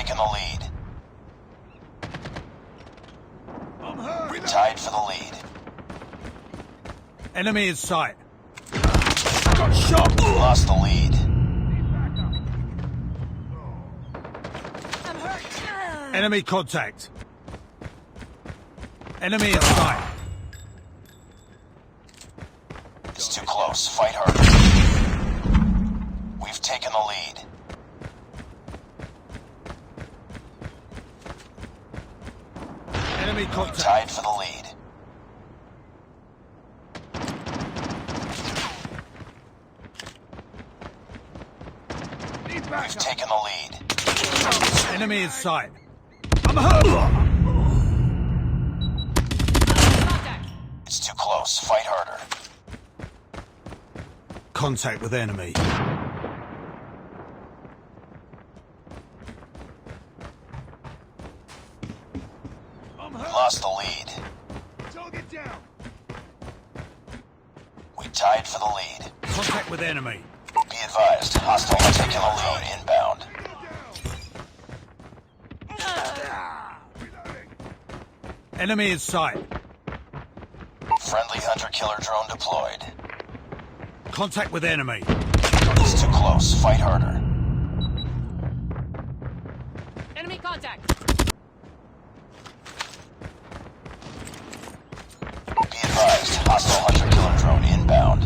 taken the lead. We tied for the lead. Enemy in sight. Got shot! Lost the lead. I'm hurt. Enemy contact. Enemy in sight. It's too close. Fight harder. We've taken the lead. Enemy We've contact. tied for the lead. We've taken the lead. Enemy in sight. I'm hurt! Contact. It's too close. Fight harder. Contact with enemy. We lost the lead. Target down. We tied for the lead. Contact with enemy. Be advised, hostile are taking the lead inbound. Enemy in sight. Friendly hunter-killer drone deployed. Contact with enemy. It's too close. Fight harder. Enemy contact. Be advised, hostile hunter-killer drone inbound.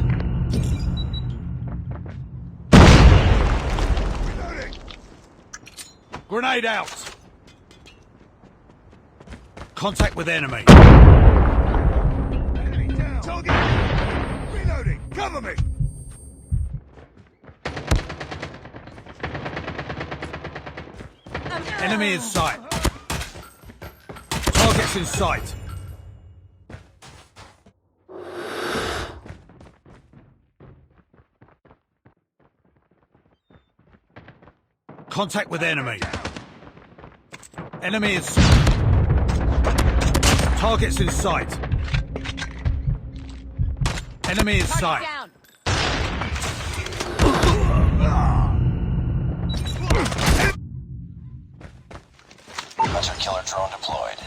Grenade out. Contact with enemy. Enemy down. Target. Reloading. Cover me. I'm hurt. Enemy in sight. Targets in sight. Contact with enemy. Enemy in sight. Targets in sight. Enemy in Target sight. down. Hunter-killer drone deployed.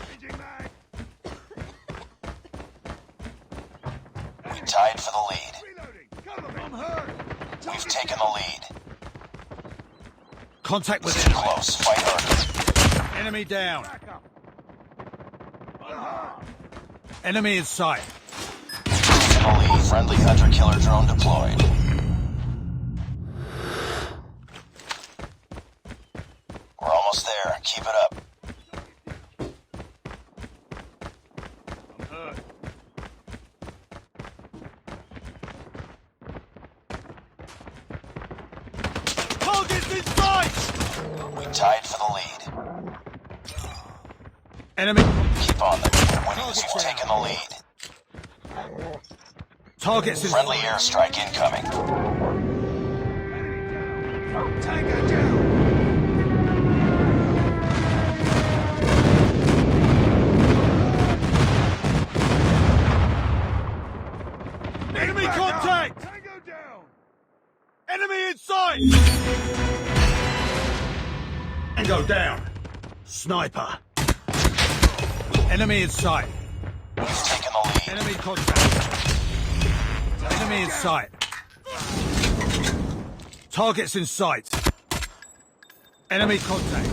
Changing mag. We tied for the lead. Reloading. Cover me. I'm hurt. We've taken the lead. Contact with It's too enemy. close. Fight harder. Enemy down. Back up. I'm hurt. Enemy in sight. Taking the lead. Friendly hunter-killer drone deployed. We're almost there. Keep it up. I'm hurt. Targets in sight. We tied for the lead. Enemy. Keep on them. We're winning. We've taken the lead. Targets in Friendly sight. airstrike incoming. Enemy down. Tango down. Enemy Back up. contact. Tango down. Enemy in sight. And go down. Sniper. Enemy in sight. We've taken the lead. Enemy contact. Enemy in sight. Targets in sight. Enemy contact.